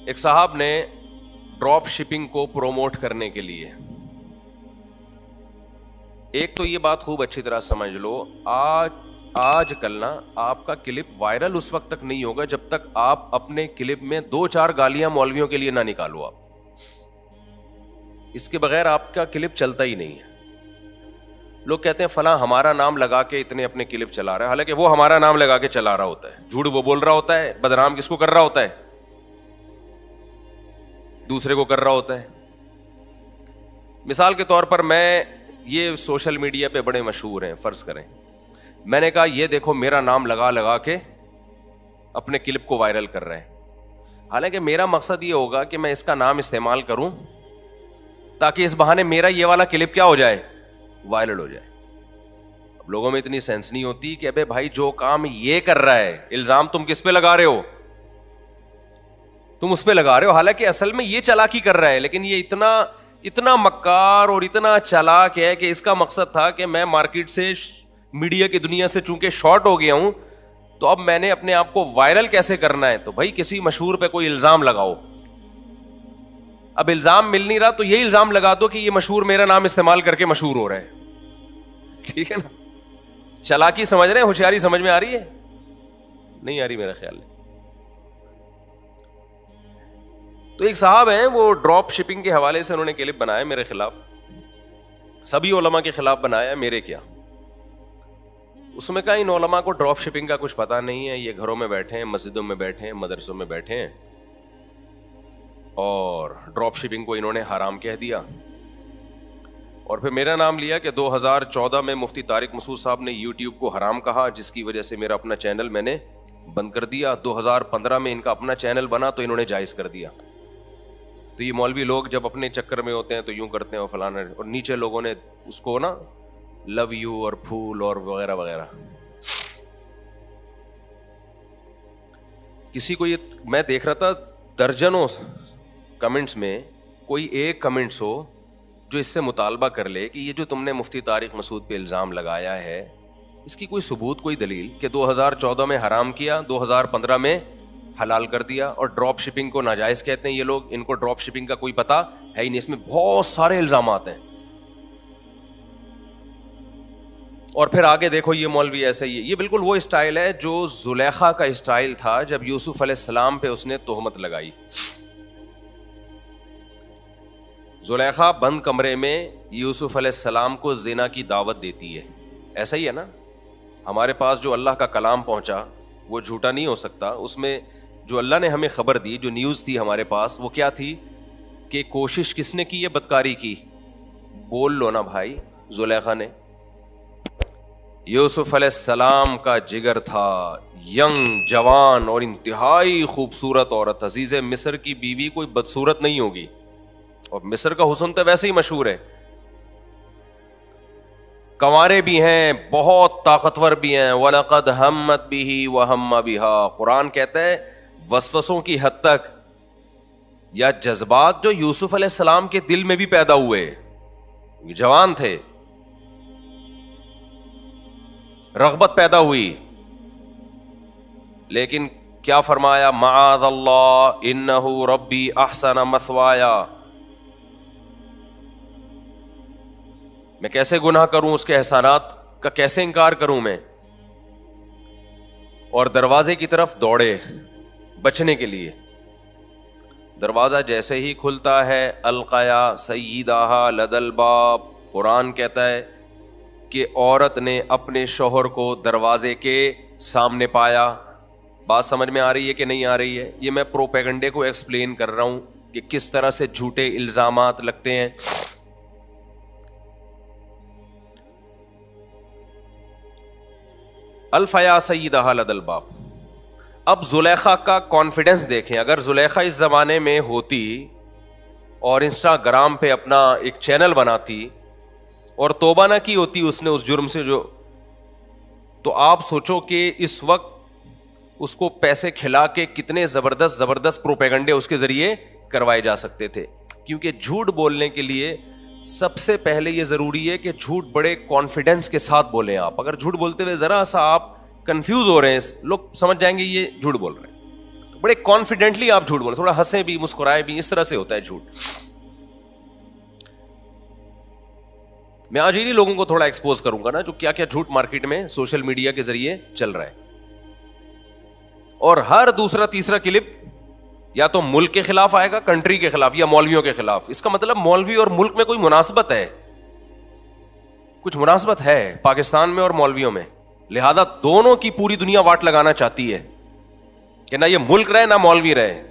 ایک صاحب نے ڈراپ شپنگ کو پروموٹ کرنے کے لیے، ایک تو یہ بات خوب اچھی طرح سمجھ لو، آج کل نا آپ کا کلپ وائرل اس وقت تک نہیں ہوگا جب تک آپ اپنے کلپ میں 2-4 گالیاں مولویوں کے لیے نہ نکالو. آپ اس کے بغیر آپ کا کلپ چلتا ہی نہیں ہے. لوگ کہتے ہیں فلاں ہمارا نام لگا کے اتنے اپنے کلپ چلا رہا ہے، حالانکہ وہ ہمارا نام لگا کے چلا رہا ہوتا ہے. جھوٹ وہ بول رہا ہوتا ہے، بدنام کس کو کر رہا ہوتا ہے؟ دوسرے کو کر رہا ہوتا ہے. مثال کے طور پر میں، یہ سوشل میڈیا پہ بڑے مشہور ہیں، فرض کریں میں نے کہا یہ دیکھو میرا نام لگا کے اپنے کلپ کو وائرل کر رہے ہیں. حالانکہ میرا مقصد یہ ہوگا کہ میں اس کا نام استعمال کروں تاکہ اس بہانے میرا یہ والا کلپ کیا ہو جائے، وائرل ہو جائے. اب لوگوں میں اتنی سینس نہیں ہوتی کہ ابے بھائی جو کام یہ کر رہا ہے، الزام تم کس پہ لگا رہے ہو؟ تم اس پہ لگا رہے ہو، حالانکہ اصل میں یہ چالاکی کر رہا ہے، لیکن یہ اتنا مکار اور اتنا چالاک ہے کہ اس کا مقصد تھا کہ میں مارکیٹ سے، میڈیا کی دنیا سے چونکہ شارٹ ہو گیا ہوں تو اب میں نے اپنے آپ کو وائرل کیسے کرنا ہے. تو بھائی کسی مشہور پہ کوئی الزام لگاؤ. اب الزام مل نہیں رہا تو یہ الزام لگا دو کہ یہ مشہور میرا نام استعمال کر کے مشہور ہو رہا ہے. ٹھیک ہے نا؟ چالاکی سمجھ رہے ہیں؟ ہوشیاری سمجھ میں آ رہی ہے؟ نہیں آ رہی میرا خیال ہے. تو ایک صاحب ہیں، وہ ڈراپ شپنگ کے حوالے سے انہوں نے کلپ بنایا میرے خلاف، سبھی علماء کے خلاف بنایا، میرے کیا. اس میں کہا ان علماء کو ڈراپ شپنگ کا کچھ پتا نہیں ہے، یہ گھروں میں بیٹھے ہیں، مسجدوں میں بیٹھے ہیں، مدرسوں میں بیٹھے ہیں، اور ڈراپ شپنگ کو انہوں نے حرام کہہ دیا. اور پھر میرا نام لیا کہ 2014 میں مفتی طارق مسعود صاحب نے یوٹیوب کو حرام کہا، جس کی وجہ سے میرا اپنا چینل میں نے بند کر دیا. 2015 میں ان کا اپنا چینل بنا تو انہوں نے جائز کر دیا. تو یہ مولوی لوگ جب اپنے چکر میں ہوتے ہیں تو یوں کرتے ہیں اور فلانا، اور نیچے لوگوں نے اس کو نا لو یو اور پھول اور وغیرہ وغیرہ. کسی کو یہ، میں دیکھ رہا تھا درجنوں کمنٹس میں کوئی ایک کمنٹس ہو جو اس سے مطالبہ کر لے کہ یہ جو تم نے مفتی طارق مسعود پہ الزام لگایا ہے اس کی کوئی ثبوت، کوئی دلیل کہ 2014 میں حرام کیا، 2015 میں حلال کر دیا، اور ڈراپ شپنگ کو ناجائز کہتے ہیں یہ لوگ. ان کو ڈراپ شپنگ کا کوئی پتہ ہے ہی نہیں. اس میں بہت سارے الزامات ہیں. اور پھر آگے دیکھو یہ مولوی ایسے ہی ہے. یہ بالکل وہ اسٹائل ہے جو زلیخا کا اسٹائل تھا جب یوسف علیہ السلام پہ اس نے تہمت لگائی. زلیخا بند کمرے میں یوسف علیہ السلام کو زنا کی دعوت دیتی ہے. ایسا ہی ہے نا؟ ہمارے پاس جو اللہ کا کلام پہنچا وہ جھوٹا نہیں ہو سکتا. اس میں جو اللہ نے ہمیں خبر دی، جو نیوز تھی ہمارے پاس، وہ کیا تھی کہ کوشش کس نے کی ہے بدکاری کی؟ بول لو نا بھائی. زلیخا نے. یوسف علیہ السلام کا جگر تھا، ینگ، جوان اور انتہائی خوبصورت عورت. عزیز مصر کی بیوی کوئی بدصورت نہیں ہوگی، اور مصر کا حسن تو ویسے ہی مشہور ہے. کنوارے بھی ہیں، بہت طاقتور بھی ہیں. وَلَقَدْ هَمَّتْ بِهِ وَهَمَّ بِهَا. قرآن کہتا ہے وسوسوں کی حد تک یا جذبات جو یوسف علیہ السلام کے دل میں بھی پیدا ہوئے، جوان تھے، رغبت پیدا ہوئی، لیکن کیا فرمایا؟ معاذ اللہ انہ ربی احسن مثوایا. میں کیسے گناہ کروں، اس کے احسانات کا کیسے انکار کروں میں؟ اور دروازے کی طرف دوڑے بچنے کے لیے. دروازہ جیسے ہی کھلتا ہے، القیا سیدہا لدى الباب. قرآن کہتا ہے کہ عورت نے اپنے شوہر کو دروازے کے سامنے پایا. بات سمجھ میں آ رہی ہے کہ نہیں آ رہی ہے؟ یہ میں پروپیگنڈے کو ایکسپلین کر رہا ہوں کہ کس طرح سے جھوٹے الزامات لگتے ہیں. الفیا سیدہا لدى الباب. اب زلیخا کا کانفیڈنس دیکھیں. اگر زلیخا اس زمانے میں ہوتی اور انسٹاگرام پہ اپنا ایک چینل بناتی اور توبہ نہ کی ہوتی اس نے اس جرم سے، جو تو آپ سوچو کہ اس وقت اس کو پیسے کھلا کے کتنے زبردست پروپیگنڈے اس کے ذریعے کروائے جا سکتے تھے. کیونکہ جھوٹ بولنے کے لیے سب سے پہلے یہ ضروری ہے کہ جھوٹ بڑے کانفیڈنس کے ساتھ بولیں. آپ اگر جھوٹ بولتے ہوئے ذرا سا آپ کنفیوز ہو رہے ہیں، لوگ سمجھ جائیں گے یہ جھوٹ بول رہے ہیں. بڑے کانفیڈنٹلی آپ جھوٹ بولیں, تھوڑا ہنسیں بھی مسکرائے بھی, اس طرح سے ہوتا ہے جھوٹ. میں آج انہی لوگوں کو تھوڑا ایکسپوز کروں گا نا جو کیا کیا جھوٹ مارکیٹ میں سوشل میڈیا کے ذریعے چل رہا ہے. اور ہر دوسرا تیسرا کلپ یا تو ملک کے خلاف آئے گا, کنٹری کے خلاف, یا مولویوں کے خلاف. اس کا مطلب مولوی اور ملک میں کوئی مناسبت ہے, کچھ مناسبت ہے پاکستان میں اور مولویوں میں. لہذا دونوں کی پوری دنیا واٹ لگانا چاہتی ہے کہ نہ یہ ملک رہے نہ مولوی رہے.